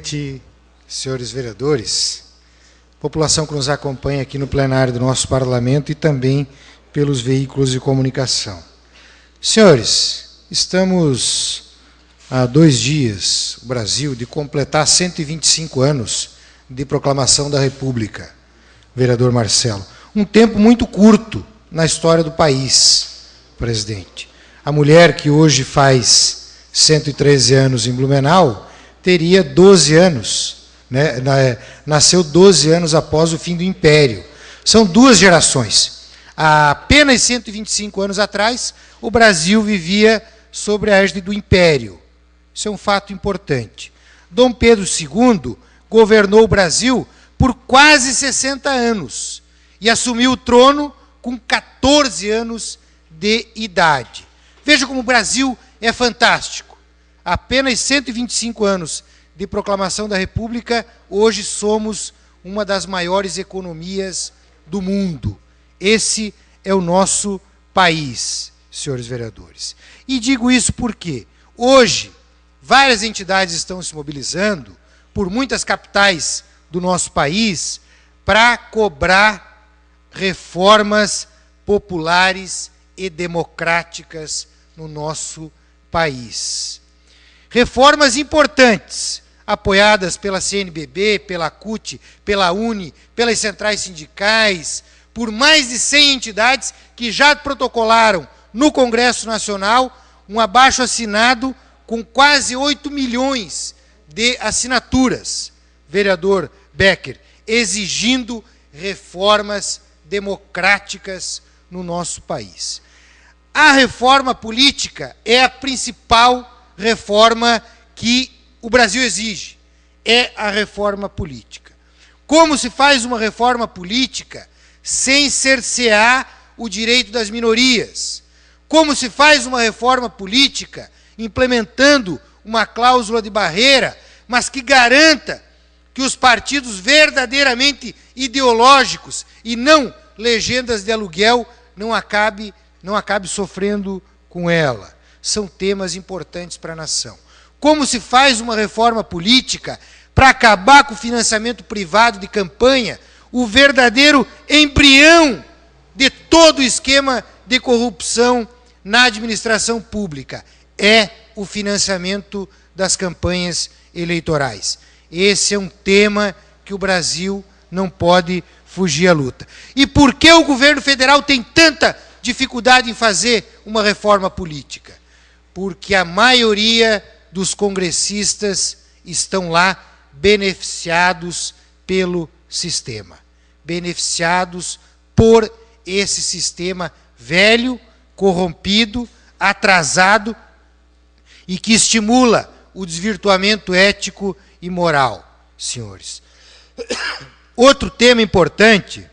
presidente, senhores vereadores, população que nos acompanha aqui no plenário do nosso parlamento e também pelos veículos de comunicação. Senhores, estamos há 2 dias, o Brasil, de completar 125 anos de proclamação da República, vereador Marcelo. Um tempo muito curto na história do país, presidente. A mulher que hoje faz 113 anos em Blumenau teria 12 anos, né? Nasceu 12 anos após o fim do Império. São 2 gerações. Há apenas 125 anos atrás, o Brasil vivia sob a égide do Império. Isso é um fato importante. Dom Pedro II governou o Brasil por quase 60 anos e assumiu o trono com 14 anos de idade. Veja como o Brasil é fantástico. Apenas 125 anos de proclamação da República, hoje somos uma das maiores economias do mundo. Esse é o nosso país, senhores vereadores. E digo isso porque hoje várias entidades estão se mobilizando por muitas capitais do nosso país para cobrar reformas populares e democráticas no nosso país. Reformas importantes, apoiadas pela CNBB, pela CUT, pela UNE, pelas centrais sindicais, por mais de 100 entidades que já protocolaram no Congresso Nacional um abaixo-assinado com quase 8 milhões de assinaturas, vereador Becker, exigindo reformas democráticas no nosso país. A reforma política é a principal reforma que o Brasil exige, é a reforma política. Como se faz uma reforma política sem cercear o direito das minorias? Como se faz uma reforma política implementando uma cláusula de barreira, mas que garanta que os partidos verdadeiramente ideológicos e não legendas de aluguel não acabe sofrendo com ela? São temas importantes para a nação. Como se faz uma reforma política para acabar com o financiamento privado de campanha, o verdadeiro embrião de todo o esquema de corrupção na administração pública? É o financiamento das campanhas eleitorais. Esse é um tema que o Brasil não pode fugir à luta. E por que o governo federal tem tanta dificuldade em fazer uma reforma política? Porque a maioria dos congressistas estão lá beneficiados pelo sistema, beneficiados por esse sistema velho, corrompido, atrasado e que estimula o desvirtuamento ético e moral, senhores. Outro tema importante,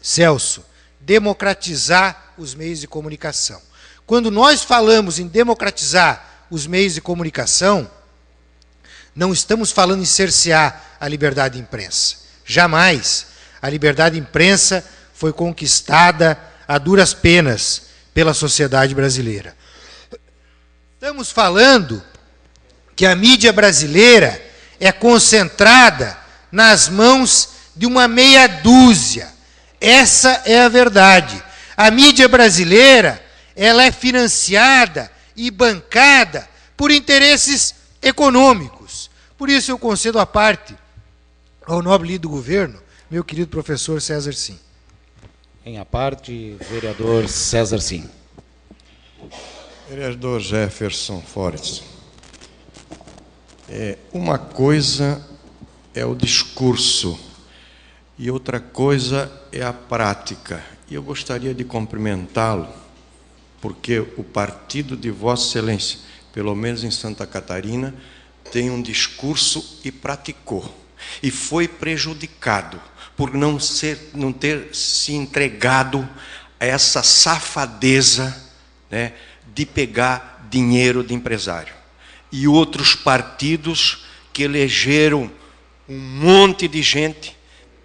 Celso, democratizar os meios de comunicação. Quando nós falamos em democratizar os meios de comunicação, não estamos falando em cercear a liberdade de imprensa. Jamais. A liberdade de imprensa foi conquistada a duras penas pela sociedade brasileira. Estamos falando que a mídia brasileira é concentrada nas mãos de uma meia dúzia. Essa é a verdade. A mídia brasileira, ela é financiada e bancada por interesses econômicos. Por isso eu concedo a parte ao nobre líder do governo, meu querido professor César Sim. Em a parte, vereador César Sim. Vereador Jefferson Fortes, uma coisa é o discurso e outra coisa é a prática. E eu gostaria de cumprimentá-lo, porque o partido de Vossa Excelência, pelo menos em Santa Catarina, tem um discurso e praticou. E foi prejudicado por não ter se entregado a essa safadeza, né, de pegar dinheiro de empresário. E outros partidos que elegeram um monte de gente,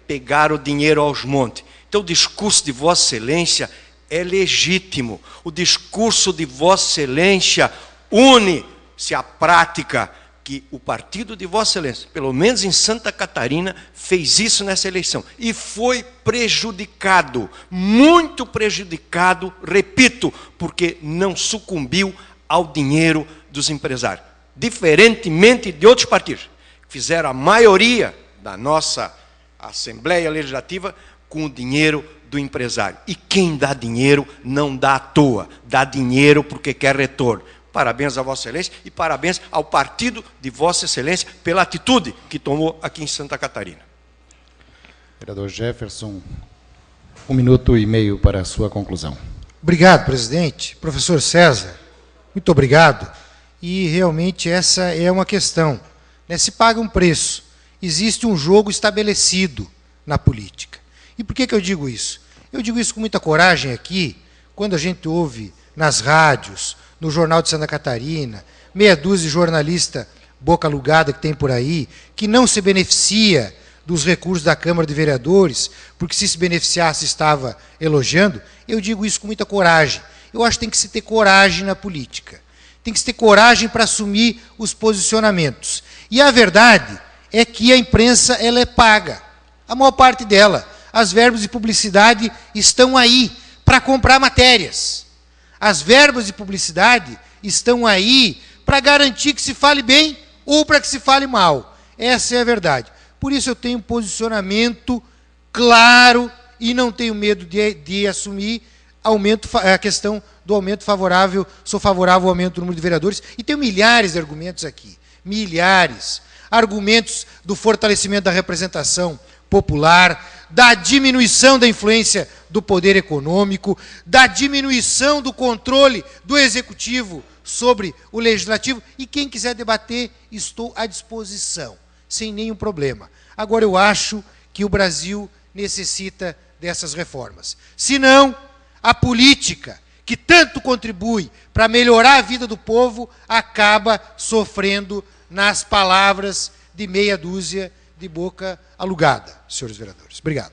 pegaram dinheiro aos montes. Então o discurso de Vossa Excelência é legítimo. O discurso de Vossa Excelência une-se à prática que o partido de Vossa Excelência, pelo menos em Santa Catarina, fez isso nessa eleição. E foi prejudicado, muito prejudicado, repito, porque não sucumbiu ao dinheiro dos empresários. Diferentemente de outros partidos, que fizeram a maioria da nossa Assembleia Legislativa com o dinheiro do empresário. E quem dá dinheiro não dá à toa, dá dinheiro porque quer retorno. Parabéns a Vossa Excelência e parabéns ao partido de Vossa Excelência pela atitude que tomou aqui em Santa Catarina. Vereador Jefferson, 1 minuto e meio para a sua conclusão. Obrigado, presidente. Professor César, muito obrigado. E realmente essa é uma questão, né? Se paga um preço. Existe um jogo estabelecido na política. E por que eu digo isso? Eu digo isso com muita coragem aqui, quando a gente ouve nas rádios, no Jornal de Santa Catarina, meia dúzia de jornalista boca alugada que tem por aí, que não se beneficia dos recursos da Câmara de Vereadores, porque se beneficiasse estava elogiando. Eu digo isso com muita coragem. Eu acho que tem que se ter coragem na política. Tem que se ter coragem para assumir os posicionamentos. E a verdade é que a imprensa ela é paga. A maior parte dela. As verbas de publicidade estão aí para comprar matérias. As verbas de publicidade estão aí para garantir que se fale bem ou para que se fale mal. Essa é a verdade. Por isso eu tenho um posicionamento claro e não tenho medo de assumir a questão do aumento favorável. Sou favorável ao aumento do número de vereadores e tenho milhares de argumentos aqui. Milhares. Argumentos do fortalecimento da representação popular, da diminuição da influência do poder econômico, da diminuição do controle do executivo sobre o legislativo. E quem quiser debater, estou à disposição, sem nenhum problema. Agora, eu acho que o Brasil necessita dessas reformas. Senão, a política, que tanto contribui para melhorar a vida do povo, acaba sofrendo nas palavras de meia dúzia de boca alugada, senhores vereadores. Obrigado.